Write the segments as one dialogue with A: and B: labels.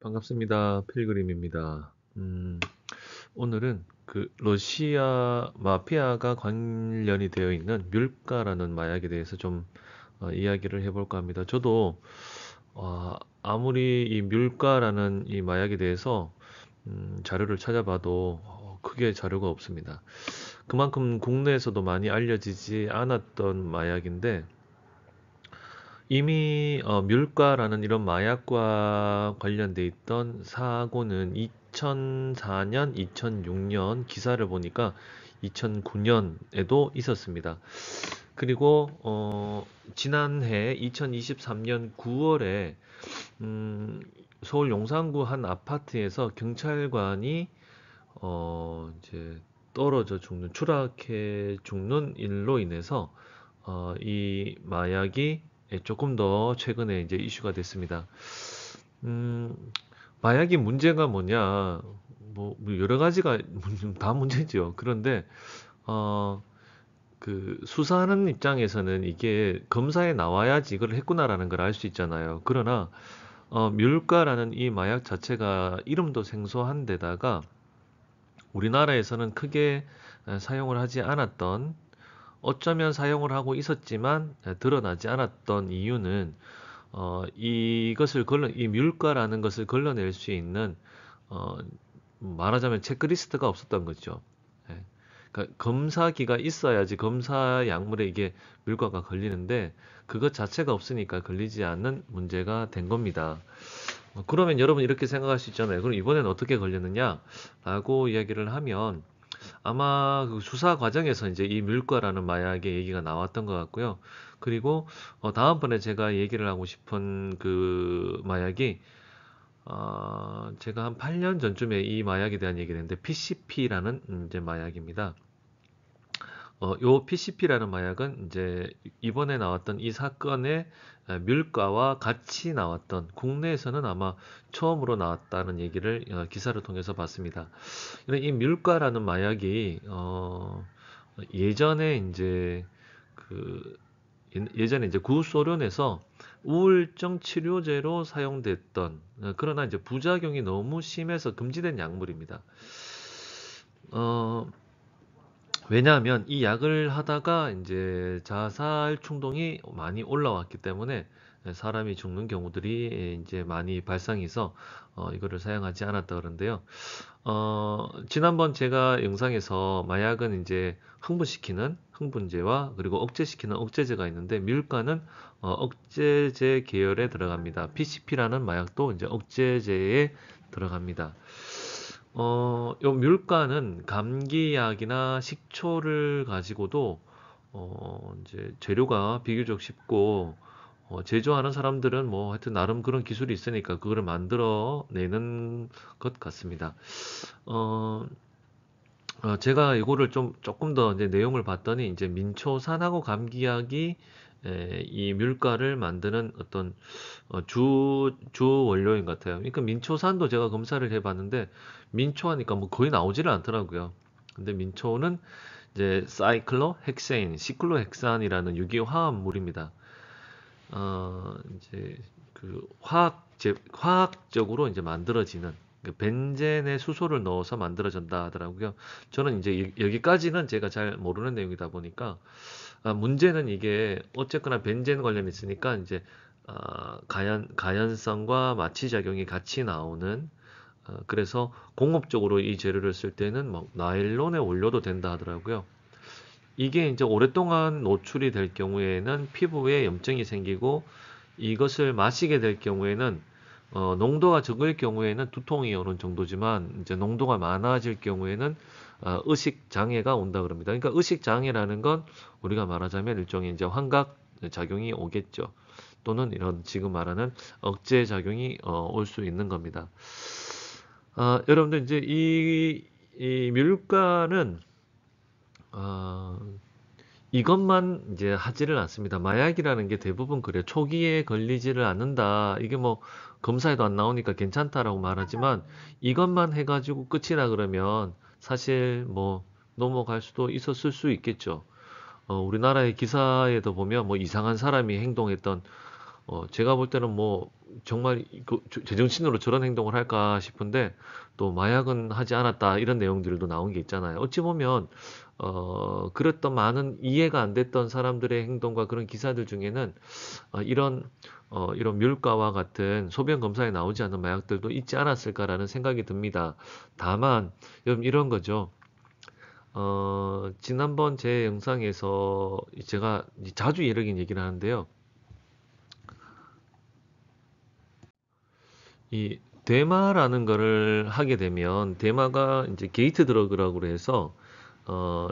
A: 반갑습니다. 필그림입니다. 오늘은 그 러시아 마피아가 관련이 되어 있는 뮬가라는 마약에 대해서 좀 이야기를 해볼까 합니다. 저도 아무리 이 뮬가라는 이 마약에 대해서 자료를 찾아봐도 크게 자료가 없습니다. 그만큼 국내에서도 많이 알려지지 않았던 마약인데 이미 뮬가라는 이런 마약과 관련돼 있던 사고는 2004년, 2006년 기사를 보니까 2009년에도 있었습니다. 그리고 지난해 2023년 9월에 서울 용산구 한 아파트에서 경찰관이 이제 떨어져 죽는 추락해 죽는 일로 인해서 이 마약이 조금 더 최근에 이제 이슈가 됐습니다. 음, 마약이 문제가 뭐냐? 뭐 여러 가지가 다 문제죠. 그런데 어, 그 수사하는 입장에서는 이게 검사에 나와야지 이걸 했구나라는 걸 알 수 있잖아요. 그러나 뮬가라는 이 마약 자체가 이름도 생소한 데다가 우리나라에서는 크게 사용을 하지 않았던, 어쩌면 사용을 하고 있었지만 드러나지 않았던 이유는 이 뮬가라는 것을 걸러낼 수 있는 어, 말하자면 체크리스트가 없었던 거죠. 예. 그러니까 검사기가 있어야지 검사 약물에 이게 뮬가가 걸리는데 그것 자체가 없으니까 걸리지 않는 문제가 된 겁니다. 그러면 여러분 이렇게 생각할 수 있잖아요. 그럼 이번엔 어떻게 걸렸느냐라고 이야기를 하면 아마 그 수사 과정에서 이제 이 뮬가라는 마약의 얘기가 나왔던 것 같고요. 그리고 다음번에 제가 얘기를 하고 싶은 그 마약이 제가 한 8년 전쯤에 이 마약에 대한 얘기를 했는데 PCP라는 이제 마약입니다. 요 PCP라는 마약은 이제 이번에 나왔던 이 사건의 뮬가와 같이 나왔던, 국내에서는 아마 처음으로 나왔다는 얘기를 기사를 통해서 봤습니다. 이 뮬가라는 마약이 예전에 이제 그 예전에 이제 구소련에서 우울증 치료제로 사용됐던, 그러나 이제 부작용이 너무 심해서 금지된 약물입니다. 어, 왜냐하면 이 약을 하다가 이제 자살 충동이 많이 올라왔기 때문에 사람이 죽는 경우들이 이제 많이 발생해서 이거를 사용하지 않았다 그러는데요. 지난번 제가 영상에서 마약은 이제 흥분시키는 흥분제와 그리고 억제시키는 억제제가 있는데 뮬가는 억제제 계열에 들어갑니다. PCP라는 마약도 이제 억제제에 들어갑니다. 요 뮬가는 감기약이나 식초를 가지고도 이제 재료가 비교적 쉽고 제조하는 사람들은 뭐 하여튼 나름 그런 기술이 있으니까 그거를 만들어내는 것 같습니다. 어, 제가 이거를 좀 조금 더 이제 내용을 봤더니 이제 민초산하고 감기약이 이 뮬가를 만드는 어떤 주 원료인 것 같아요. 그러니까 민초산도 제가 검사를 해봤는데 민초하니까 뭐 거의 나오지를 않더라고요. 근데 민초는 이제 사이클로헥세인, 시클로헥산이라는 유기화합물입니다. 이제 그 화학적으로 이제 만들어지는 그 벤젠의 수소를 넣어서 만들어진다 하더라고요. 저는 이제 여기까지는 제가 잘 모르는 내용이다 보니까 문제는 이게 어쨌거나 벤젠 관련이 있으니까 이제 가연성과 마취 작용이 같이 나오는, 그래서 공업적으로 이 재료를 쓸 때는 막 나일론에 올려도 된다 하더라고요. 이게 이제 오랫동안 노출이 될 경우에는 피부에 염증이 생기고 이것을 마시게 될 경우에는 농도가 적을 경우에는 두통이 오는 정도지만 이제 농도가 많아질 경우에는 의식 장애가 온다 그럽니다. 그러니까 의식 장애라는 건 우리가 말하자면 일종의 이제 환각 작용이 오겠죠. 또는 이런 지금 말하는 억제 작용이 올 수 있는 겁니다. 여러분들 이제 이 뮬가는 어, 이것만 이제 하지를 않습니다. 마약이라는 게 대부분 그래요. 초기에 걸리지를 않는다. 이게 뭐 검사에도 안 나오니까 괜찮다라고 말하지만 이것만 해가지고 끝이라 그러면 사실 뭐 넘어갈 수도 있었을 수 있겠죠. 우리나라의 기사에도 보면 뭐 이상한 사람이 행동했던, 제가 볼 때는 뭐 정말 제정신으로 저런 행동을 할까 싶은데 또 마약은 하지 않았다 이런 내용들도 나온 게 있잖아요. 어찌 보면 그랬던 많은 이해가 안 됐던 사람들의 행동과 그런 기사들 중에는 이런 뮬가와 같은 소변 검사에 나오지 않는 마약들도 있지 않았을까라는 생각이 듭니다. 다만 여러분 이런 거죠. 지난번 제 영상에서 제가 자주 이런 얘기를 하는데요. 이 대마라는 거를 하게 되면 대마가 이제 게이트 드러그라고 해서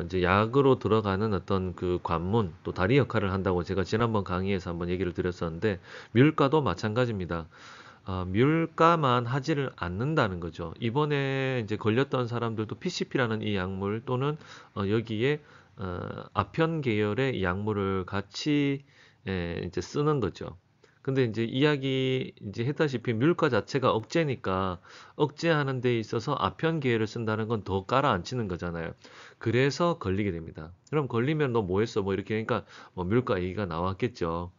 A: 이제 약으로 들어가는 어떤 그 관문 또 다리 역할을 한다고 제가 지난번 강의에서 한번 얘기를 드렸었는데 뮬가도 마찬가지입니다. 뮬가만 하지를 않는다는 거죠. 이번에 이제 걸렸던 사람들도 PCP라는 이 약물 또는 여기에 아편 계열의 이 약물을 같이 이제 쓰는 거죠. 근데 이제 이야기 이제 했다시피 뮬가 자체가 억제니까 억제하는 데 있어서 아편 계열을 쓴다는 건 더 깔아앉히는 거잖아요. 그래서 걸리게 됩니다. 그럼 걸리면 너 뭐 했어? 뭐 이렇게 하니까 뭐 뮬가 얘기가 나왔겠죠.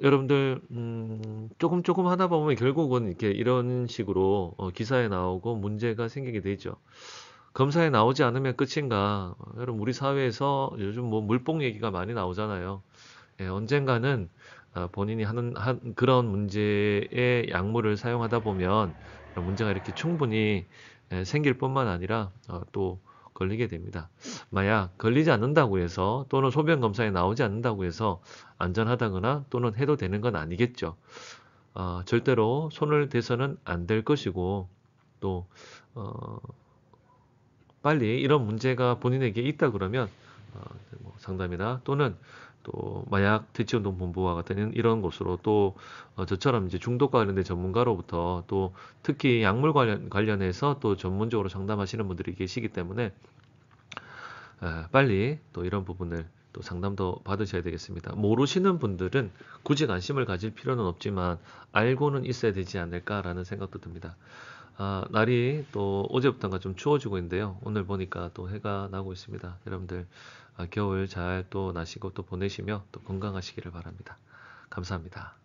A: 여러분들 조금 조금 하다 보면 결국은 이렇게 이런 식으로 기사에 나오고 문제가 생기게 되죠. 검사에 나오지 않으면 끝인가? 여러분 우리 사회에서 요즘 뭐 물뽕 얘기가 많이 나오잖아요. 예, 언젠가는 본인이 하는 그런 문제의 약물을 사용하다 보면 문제가 이렇게 충분히 생길 뿐만 아니라 또 걸리게 됩니다. 만약 걸리지 않는다고 해서 또는 소변 검사에 나오지 않는다고 해서 안전하다거나 또는 해도 되는 건 아니겠죠. 절대로 손을 대서는 안 될 것이고 또 어, 빨리 이런 문제가 본인에게 있다 그러면 뭐 상담이나 또는 또 마약 대치운동본부와 같은 이런 곳으로 또 저처럼 이제 중독 관련된 전문가로부터 또 특히 약물 관련해서 또 전문적으로 상담하시는 분들이 계시기 때문에 빨리 또 이런 부분을 또 상담도 받으셔야 되겠습니다. 모르시는 분들은 굳이 관심을 가질 필요는 없지만 알고는 있어야 되지 않을까라는 생각도 듭니다. 날이 또 어제부터가 좀 추워지고 있는데요. 오늘 보니까 또 해가 나고 있습니다. 여러분들 겨울 잘 또 나시고 또 보내시며 또 건강하시기를 바랍니다. 감사합니다.